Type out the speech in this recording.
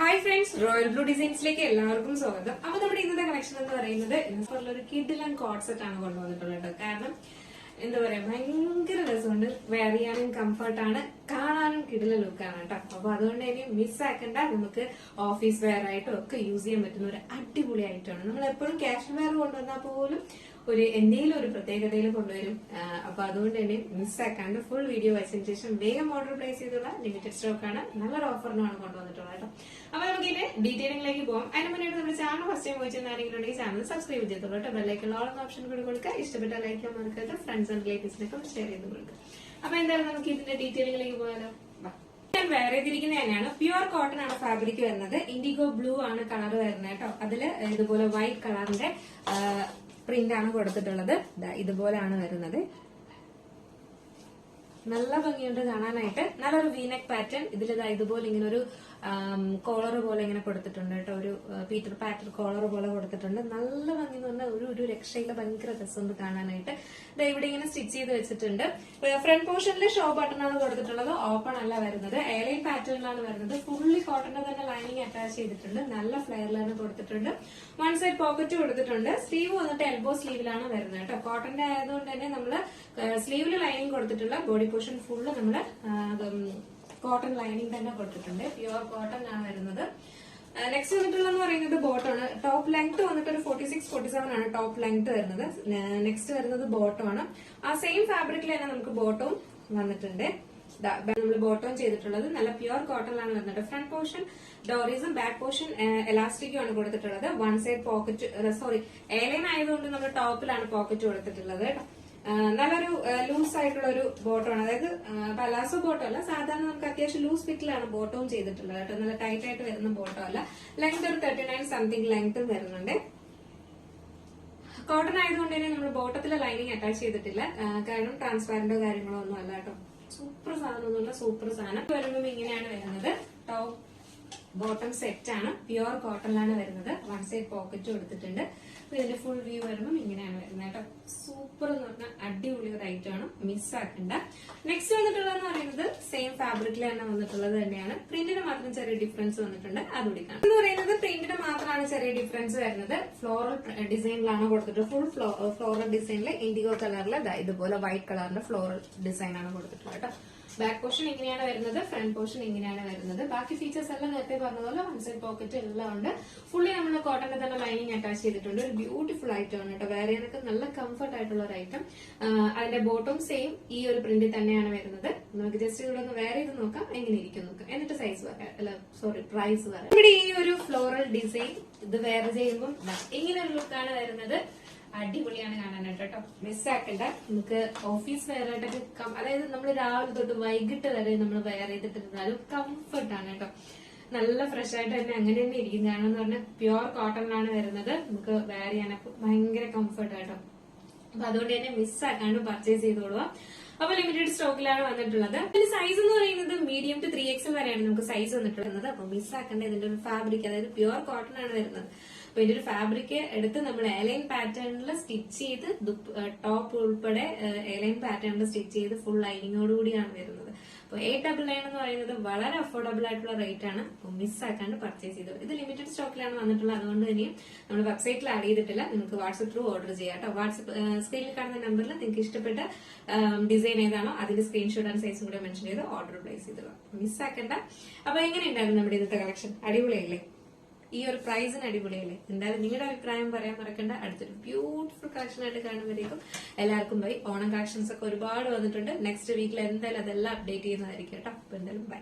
Hi friends, royal blue ഡിസൈൻസിലേക്ക് എല്ലാവർക്കും സ്വാഗതം. അപ്പൊ നമ്മുടെ ഇന്നത്തെ കളക്ഷൻ എന്ന് പറയുന്നത് ഒരു കിഡിൽ ആൻഡ് കോഡ് സെറ്റ് ആണ് കൊണ്ടുവന്നിട്ടുള്ളത്. കാരണം എന്താ പറയാ, ഭയങ്കര രസമുണ്ട്, വെയർ ചെയ്യാനും കംഫർട്ടാണ്, കാണാനും കിഡിലെ ലുക്കാണ് കേട്ടോ. അപ്പൊ അതുകൊണ്ട് തന്നെ മിസ്സാക്കണ്ട, നമുക്ക് ഓഫീസ് വെയർ ആയിട്ടും ഒക്കെ യൂസ് ചെയ്യാൻ പറ്റുന്ന ഒരു അടിപൊളി ഐറ്റമാണ്. നമ്മൾ എപ്പോഴും ക്യാഷ് വെയർ കൊണ്ടുവന്നാൽ പോലും എന്തെങ്കിലും ഒരു പ്രത്യേകതയിൽ കൊണ്ടുവരും. അപ്പൊ അതുകൊണ്ട് തന്നെ മിസ്സാക്കാണ്ട് ഫുൾ വീഡിയോ വായിച്ചതിന് ശേഷം വേഗം ഓർഡർ പ്ലേസ് ചെയ്തുള്ള ലിമിറ്റഡ് സ്റ്റോക്ക് ആണ്, നല്ലൊരു ഓഫറിനാണ് കൊണ്ടുവന്നിട്ടുള്ളത് കേട്ടോ. അപ്പൊ നമുക്ക് ഇതിന്റെ ഡീറ്റെയിലിംഗിലേക്ക് പോകാം. അതിന് മുന്നേ നമ്മുടെ ചാനൽ ഫസ്റ്റ് ടൈം വായിച്ചെന്ന് ആരെങ്കിലും ഉണ്ടെങ്കിൽ ചാനൽ സബ്സ്ക്രൈബ് ചെയ്തോളൂ കേട്ടോ. ബെല്ലൈക്കൺ ഓൾ എന്ന ഓപ്ഷൻ കൂടി കൊടുക്കുക. ഇഷ്ടപ്പെട്ട ലൈക്ക് ചെയ്യാൻ മറക്കരുത്. ഫ്രണ്ട്സ് ആൻഡ് റിലേറ്റീവ്സിനൊക്കെ ഷെയർ ചെയ്ത് കൊടുക്കുക. അപ്പൊ എന്തായാലും നമുക്ക് ഇതിന്റെ ഡീറ്റെയിലിംഗിലേക്ക് പോകാലോ. ഞാൻ വേറെ ചെയ്തിരിക്കുന്ന തന്നെയാണ്, പ്യുവർ കോട്ടൺ ആണ് ഫാബ്രിക് വരുന്നത്. ഇൻഡിഗോ ബ്ലൂ ആണ് കളർ വരുന്നത് കേട്ടോ. അതില് ഇതുപോലെ വൈറ്റ് കളറിന്റെ പ്രിന്റ് ആണ് കൊടുത്തിട്ടുള്ളത്. ഇതുപോലെയാണ് വരുന്നത്. നല്ല ഭംഗിയുണ്ട് കാണാനായിട്ട്. നല്ലൊരു വീനെക്ക് പാറ്റേൺ. ഇതിൽ ഇതുപോലെ ഇങ്ങനെ ഒരു കോളർ പോലെ ഇങ്ങനെ കൊടുത്തിട്ടുണ്ട് കേട്ടോ. ഒരു പീറ്റർ പാറ്റർ കോളർ പോലെ കൊടുത്തിട്ടുണ്ട്. നല്ല ഭംഗി എന്ന് പറഞ്ഞാൽ ഒരു രക്ഷയില്ല, ഭയങ്കര രസമുണ്ട് കാണാനായിട്ട്. ഇവിടെ ഇങ്ങനെ സ്റ്റിച്ച് ചെയ്ത് വെച്ചിട്ടുണ്ട്. ഫ്രണ്ട് പോർഷനിൽ ഷോ ബട്ടൺ ആണ് കൊടുത്തിട്ടുള്ളത്, ഓപ്പൺ അല്ല വരുന്നത്. എയർലൈൻ പാറ്റേണിലാണ് വരുന്നത്. ഫുള്ളി കോട്ടന്റെ തന്നെ ലൈനിങ് അറ്റാച്ച് ചെയ്തിട്ടുണ്ട്. നല്ല ഫ്ലെയറിലാണ് കൊടുത്തിട്ടുണ്ട്. വൺ സൈഡ് പോക്കറ്റ് കൊടുത്തിട്ടുണ്ട്. സ്ലീവ് വന്നിട്ട് എൽബോ സ്ലീവിലാണ് വരുന്നത് കേട്ടോ. കോട്ടന്റെ ആയതുകൊണ്ട് തന്നെ നമ്മള് സ്ലീവില് ലൈനിങ് കൊടുത്തിട്ടുള്ള, ബോഡി പോർഷൻ ഫുള്ള് നമ്മള് കോട്ടൺ ലൈനിങ് തന്നെ കൊടുത്തിട്ടുണ്ട്. പ്യുവർ കോട്ടൺ ആണ് വരുന്നത്. നെക്സ്റ്റ് വന്നിട്ടുള്ളതെന്ന് പറയുന്നത് ബോട്ടം ആണ്. ടോപ്പ് ലെങ്ത് വന്നിട്ട് ഒരു 46-47 ആണ് ടോപ്പ് ലെങ്ത് വരുന്നത്. നെക്സ്റ്റ് വരുന്നത് ബോട്ടം ആണ്. ആ സെയിം ഫാബ്രിക്കിൽ തന്നെ നമുക്ക് ബോട്ടവും വന്നിട്ടുണ്ട്. നമ്മൾ ബോട്ടം ചെയ്തിട്ടുള്ളത് നല്ല പ്യുവർ കോട്ടണിലാണ് വരുന്നത്. ഫ്രണ്ട് പോർഷൻ ഡോറീസും ബാക്ക് പോർഷൻ എലാസ്റ്റിക്കും ആണ് കൊടുത്തിട്ടുള്ളത്. വൺ സൈഡ് പോക്കറ്റ്, എയർലൈൻ ആയതുകൊണ്ട് നമ്മൾ ടോപ്പിലാണ് പോക്കറ്റ് കൊടുത്തിട്ടുള്ളത് കേട്ടോ. നല്ലൊരു ലൂസ് ആയിട്ടുള്ള ഒരു ബോട്ടം ആണ്. അതായത് പലാസോ ബോട്ടം അല്ല, സാധാരണ നമുക്ക് അത്യാവശ്യം ലൂസ് ഫിറ്റിലാണ് ബോട്ടവും ചെയ്തിട്ടുള്ളത് കേട്ടോ. നല്ല ടൈറ്റ് ആയിട്ട് വരുന്ന ബോട്ടം അല്ല. ലെങ്ത് ഒരു 39 സംതിങ് ലെങ്ത്തും വരുന്നുണ്ട്. കോട്ടൺ ആയതുകൊണ്ട് തന്നെ നമ്മൾ ബോട്ടത്തിലെ ലൈനിങ് അറ്റാച്ച് ചെയ്തിട്ടില്ല. കാരണം ട്രാൻസ്പാരന്റോ കാര്യങ്ങളോ ഒന്നും അല്ല കേട്ടോ. സൂപ്പർ സാധനം ഒന്നുമില്ല, സൂപ്പർ സാധനം. വരുമ്പോൾ ഇങ്ങനെയാണ് വരുന്നത്. ടോപ്പ് ബോട്ടം സെറ്റ് ആണ്, പ്യുവർ കോട്ടണിലാണ് വരുന്നത്. വൺ സൈഡ് പോക്കറ്റ് കൊടുത്തിട്ടുണ്ട്. ഇതിന്റെ ഫുൾ വ്യൂ വരുമ്പോൾ ഇങ്ങനെയാണ് വരുന്നത് കേട്ടോ. സൂപ്പർ എന്ന് പറഞ്ഞാൽ അടിപൊളി ഒരു ഐറ്റം ആണ്, മിസ്സാക്കണ്ട. നെക്സ്റ്റ് വന്നിട്ടുള്ളതെന്ന് പറയുന്നത് സെയിം ഫാബ്രിക്കിൽ തന്നെ വന്നിട്ടുള്ളത് തന്നെയാണ്. പ്രിന്റിന് മാത്രം ചെറിയ ഡിഫറൻസ് വന്നിട്ടുണ്ട്, അതുകൂടി കാണാം. എന്ന് പറയുന്നത് പ്രിന്റിന് മാത്രമാണ് ചെറിയ ഡിഫറൻസ് വരുന്നത്. ഫ്ലോറൽ ഡിസൈനിലാണ് കൊടുത്തിട്ട്, ഫുൾ ഫ്ലോറൽ ഡിസൈനിൽ ഇൻഡിഗോ കളറിൽ ഇതുപോലെ വൈറ്റ് കളറിന്റെ ഫ്ലോറൽ ഡിസൈൻ ആണ് കൊടുത്തിട്ടുള്ളത് കേട്ടോ. ബാക്ക് പോർഷൻ ഇങ്ങനെയാണ് വരുന്നത്, ഫ്രണ്ട് പോർഷൻ ഇങ്ങനെയാണ് വരുന്നത്. ബാക്കി ഫീച്ചേഴ്സ് എല്ലാം നേരത്തെ പറഞ്ഞതുപോലെ വൺ സൈഡ് പോക്കറ്റ് എല്ലാം ഉണ്ട്. ഫുള്ളി നമ്മൾ കോട്ടന്റെ തന്നെ ലൈനിങ് അറ്റാച്ച് ചെയ്തിട്ടുണ്ട്. ഒരു ബ്യൂട്ടിഫുൾ ഐറ്റം ആണ് കേട്ടോ. വേറെ എനിക്ക് നല്ല കംഫർട്ട് ആയിട്ടുള്ള ഒരു ഐറ്റം. അതിന്റെ ബോട്ടം സെയിം ഈ ഒരു പ്രിന്റിൽ തന്നെയാണ് വരുന്നത്. നമുക്ക് ജസ്റ്റ് ഇവിടെ ഒന്ന് വേറെ ചെയ്ത് നോക്കാം, എങ്ങനെ ഇരിക്കും നോക്കാം. എന്നിട്ട് പ്രൈസ് പറയാം. ഇവിടെ ഈ ഒരു ഫ്ലോറൽ ഡിസൈൻ ഇത് വേറെ ചെയ്യുമ്പോൾ ഇങ്ങനെ ഒരു ലുക്കാണ് വരുന്നത്. അടിപൊളിയാണ് കാണാനായിട്ട് കേട്ടോ. മിസ്സാക്കണ്ട. നമുക്ക് ഓഫീസ് വെയർ ആയിട്ടൊക്കെ, അതായത് നമ്മൾ രാവിലെ തൊട്ട് വൈകിട്ട് വരെ നമ്മൾ വെയർ ചെയ്തിട്ടിരുന്നാലും കംഫർട്ടാണ് കേട്ടോ. നല്ല ഫ്രഷ് ആയിട്ട് തന്നെ അങ്ങനെ തന്നെ ഇരിക്കും. കാരണം എന്ന് പറഞ്ഞാൽ പ്യുവർ കോട്ടണിലാണ് വരുന്നത്. നമുക്ക് വെയർ ചെയ്യാനൊക്കെ ഭയങ്കര കംഫർട്ട് കേട്ടോ. അപ്പൊ അതുകൊണ്ട് തന്നെ മിസ്സാക്കാണ്ട് പർച്ചേസ് ചെയ്തോളുക. അപ്പൊ ലിമിറ്റഡ് സ്റ്റോക്കിലാണ് വന്നിട്ടുള്ളത്. ഇതിന്റെ സൈസ് എന്ന് പറയുന്നത് മീഡിയം ടു 3XL വരെയാണ് നമുക്ക് സൈസ് വന്നിട്ടുള്ളത്. അപ്പൊ മിസ്സാക്കേണ്ട. ഇതിന്റെ ഒരു ഫാബ്രിക്, അതായത് പ്യുവർ കോട്ടൺ ആണ് വരുന്നത്. അപ്പൊ ഇതിന്റെ ഒരു ഫാബ്രിക് എടുത്ത് നമ്മൾ എയർലൈൻ പാറ്റേണിൽ സ്റ്റിച്ച് ചെയ്ത്, ടോപ്പ് ഉൾപ്പെടെ എയർലൈൻ പാറ്റേണിൽ സ്റ്റിച്ച് ചെയ്ത് ഫുൾ ലൈനിങ്ങോട് കൂടിയാണ് വരുന്നത്. അപ്പൊ 899 എന്ന് പറയുന്നത് വളരെ അഫോർഡബിൾ ആയിട്ടുള്ള റേറ്റ് ആണ്. മിസ്സാക്കാണ്ട് പർച്ചേസ് ചെയ്തത്. ഇത് ലിമിറ്റഡ് സ്റ്റോക്കിലാണ് വന്നിട്ടുള്ളത്. അതുകൊണ്ട് തന്നെയും നമ്മൾ വെബ്സൈറ്റിൽ ആഡ് ചെയ്തിട്ടില്ല. നിങ്ങൾക്ക് വാട്സ്ആപ്പ് ത്രൂ ഓർഡർ ചെയ്യാം കേട്ടോ. വാട്സ്ആപ്പ് സ്ക്രീനിൽ കാണുന്ന നമ്പറിൽ നിങ്ങൾക്ക് ഇഷ്ടപ്പെട്ട ഡിസൈൻ ഏതാണോ അതിന്റെ സ്ക്രീൻഷോട്ട് ആൻഡ് സൈസും കൂടെ മെൻഷൻ ചെയ്ത് ഓർഡർ പ്ലേസ് ചെയ്തത്. മിസ്സാക്കണ്ട. അപ്പൊ എങ്ങനെയുണ്ടായിരുന്നു നമ്മുടെ ഇന്നത്തെ കളക്ഷൻ? അടിപൊളിയല്ലേ? ഈ ഒരു പ്രൈസിന് അടിപൊളിയല്ലേ? എന്തായാലും നിങ്ങളുടെ അഭിപ്രായം പറയാൻ മറക്കണ്ട. അടുത്തൊരു ബ്യൂട്ടിഫുൾ കളക്ഷൻ ആയിട്ട് കാണുമ്പോഴേക്കും എല്ലാവർക്കും ബൈ. ഓണം കളക്ഷൻസ് ഒക്കെ ഒരുപാട് വന്നിട്ടുണ്ട്. നെക്സ്റ്റ് വീക്കിൽ എന്തായാലും അതെല്ലാം അപ്ഡേറ്റ് ചെയ്യുന്നതായിരിക്കും കേട്ടോ. അപ്പൊ എന്തായാലും ബൈ.